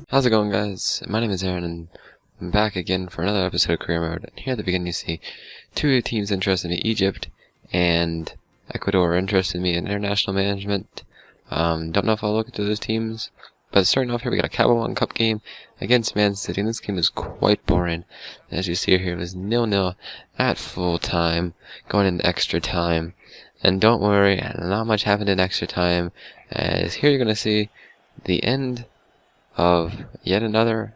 How's it going, guys? My name is Aaron, and I'm back again for another episode of Career Mode. And here at the beginning you see two teams interested in me, Egypt and Ecuador, interested in me in international management. Don't know if I'll look into those teams, but starting off here, we got a Capital One Cup game against Man City, and this game is quite boring. As you see here, it was 0-0 at full time, going into extra time. And don't worry, not much happened in extra time, as here you're going to see the end of yet another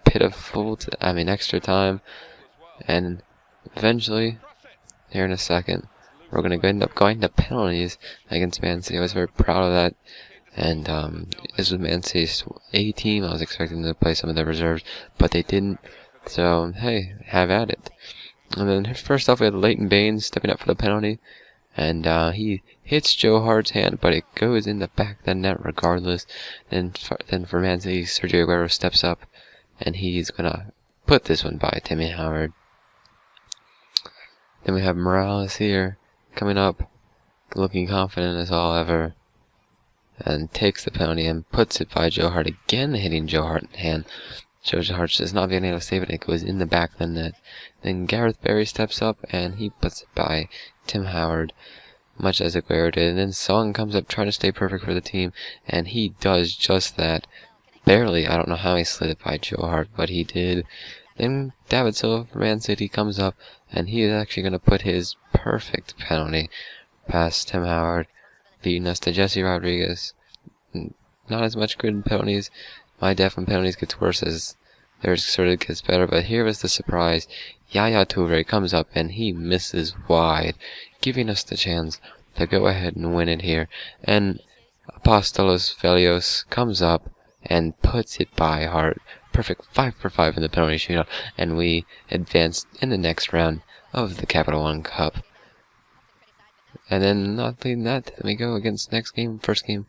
pitiful, extra time, and eventually, here in a second, we're going to end up going to penalties against Man City. I was very proud of that, and this was Man City's A team. I was expecting them to play some of their reserves, but they didn't, so hey, have at it. And then first off, we had Leighton Baines stepping up for the penalty, and he hits Joe Hart's hand, but it goes in the back of the net regardless. Then for Man City, Sergio Aguero steps up, and he's gonna put this one by Timmy Howard. Then we have Morales here coming up, looking confident as all ever, and takes the penalty and puts it by Joe Hart, again hitting Joe Hart's hand. Joe Hart does not being able to save it. It goes in the back of the net. Then Gareth Barry steps up and he puts it by Tim Howard, much as Aguero did. And then Song comes up trying to stay perfect for the team, and he does just that. Barely. I don't know how he slid it by Joe Hart, but he did. Then David Silva from Man City comes up, and he is actually going to put his perfect penalty past Tim Howard, leading us to Jesse Rodriguez. Not as much good in penalties. My def on penalties gets worse as theirs sort of gets better, but here was the surprise. Yaya Toure comes up and he misses wide, giving us the chance to go ahead and win it here. And Apostolos Velios comes up and puts it by Hart. Perfect 5 for 5 in the penalty shootout, and we advanced in the next round of the Capital One Cup. And then, not leading that, we go against next game, first game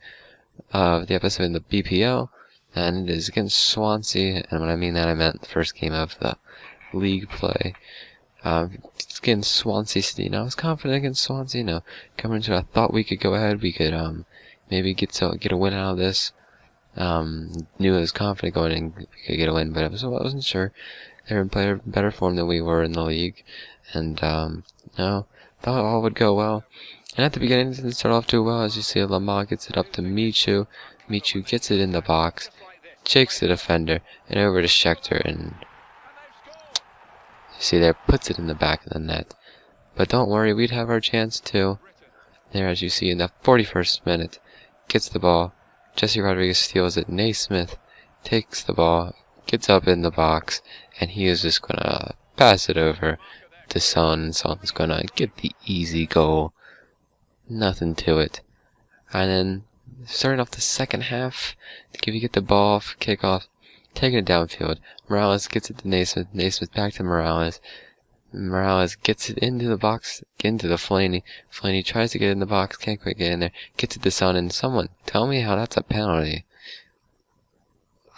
of the episode in the BPL. And it is against Swansea, and when I mean that, I meant the first game of the league play. It's against Swansea City. Now, I was confident against Swansea. Coming into it, I thought we could go ahead. We could maybe get a win out of this. Knew I was confident going in, we could get a win, but I wasn't sure. They were in better form than we were in the league, and thought all would go well. And at the beginning, it didn't start off too well. As you see, Lamar gets it up to Michu. Michu gets it in the box, shakes the defender, and over to Schechter, and you see there, puts it in the back of the net. But don't worry, we'd have our chance too. There, as you see, in the 41st minute, gets the ball. Jesse Rodriguez steals it. Naismith takes the ball, gets up in the box, and he is just gonna pass it over to Son, and Son's gonna get the easy goal. Nothing to it. And then, starting off the second half, if you get the ball off kickoff, taking it downfield, Morales gets it to Naismith, Naismith back to Morales, Morales gets it into the box, into the Flaney, Flaney tries to get in the box, can't quite get in there, gets it to Son, and someone tell me how that's a penalty.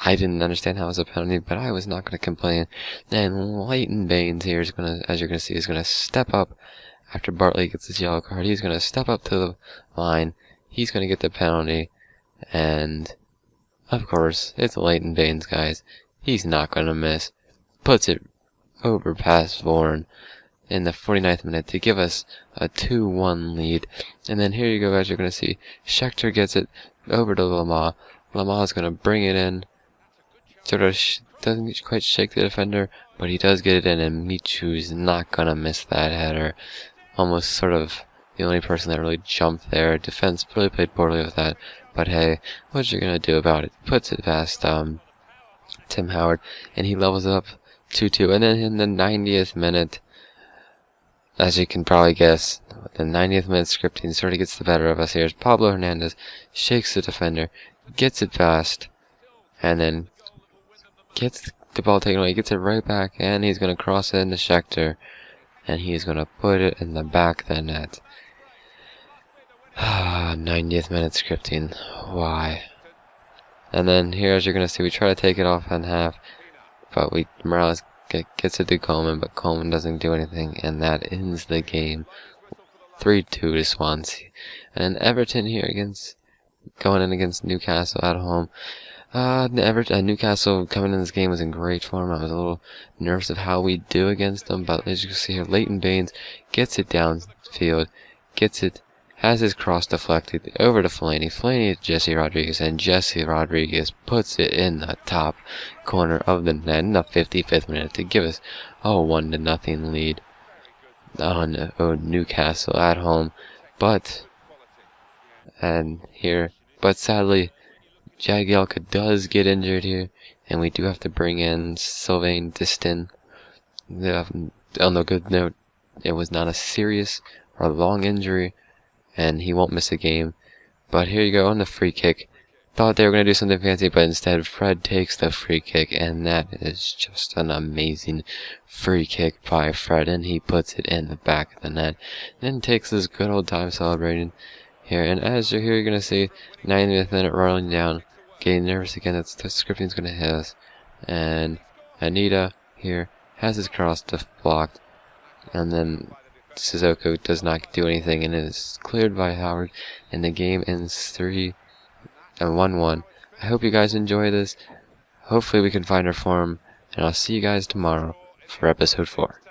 I didn't understand how it was a penalty, but I was not going to complain. And Leighton Baines here is going to, as you're going to see, is going to step up after Bartley gets his yellow card. He's going to step up to the line. He's going to get the penalty, and of course, it's Leighton Baines, guys. He's not going to miss. Puts it over past Vaughan in the 49th minute to give us a 2-1 lead. And then here you go, guys, you're going to see Schechter gets it over to Lamar. Lamar's going to bring it in. Sort of doesn't quite shake the defender, but he does get it in, and Michu's not going to miss that header. Almost sort of the only person that really jumped there. Defense really played poorly with that. But hey, what you gonna do about it? Puts it past Tim Howard, and he levels it up 2-2. And then in the 90th minute, as you can probably guess, the 90th minute scripting sort of gets the better of us here. Pablo Hernandez shakes the defender, gets it past, and then gets the ball taken away. He gets it right back, and he's gonna cross it into Schechter, and he's gonna put it in the back of the net. 90th minute scripting. Why? And then here, as you're going to see, we try to take it off in half, but Morales gets it to Coleman, but Coleman doesn't do anything, and that ends the game. 3-2 to Swansea. And then Everton here going in against Newcastle at home. Newcastle coming in this game was in great form. I was a little nervous of how we do against them, but as you can see here, Leighton Baines gets it downfield, has his cross deflected over to Fellaini. Fellaini to Jesse Rodriguez, and Jesse Rodriguez puts it in the top corner of the net in the 55th minute to give us a 1-0 lead on Newcastle at home. But sadly, Jagielka does get injured here, and we do have to bring in Sylvain Distin. On a good note, it was not a serious or long injury, and he won't miss a game. But here you go on the free kick. Thought they were going to do something fancy, but instead Fred takes the free kick, and that is just an amazing free kick by Fred, and he puts it in the back of the net. Then takes his good old time celebrating here, and as you're here, you're going to see 90th minute rolling down, getting nervous again. That's the scripting's going to hit us, and Anita here has his cross blocked, and then Sissoko does not do anything, and it is cleared by Howard, and the game ends 1-1. I hope you guys enjoy this. Hopefully we can find our form, and I'll see you guys tomorrow for episode 4.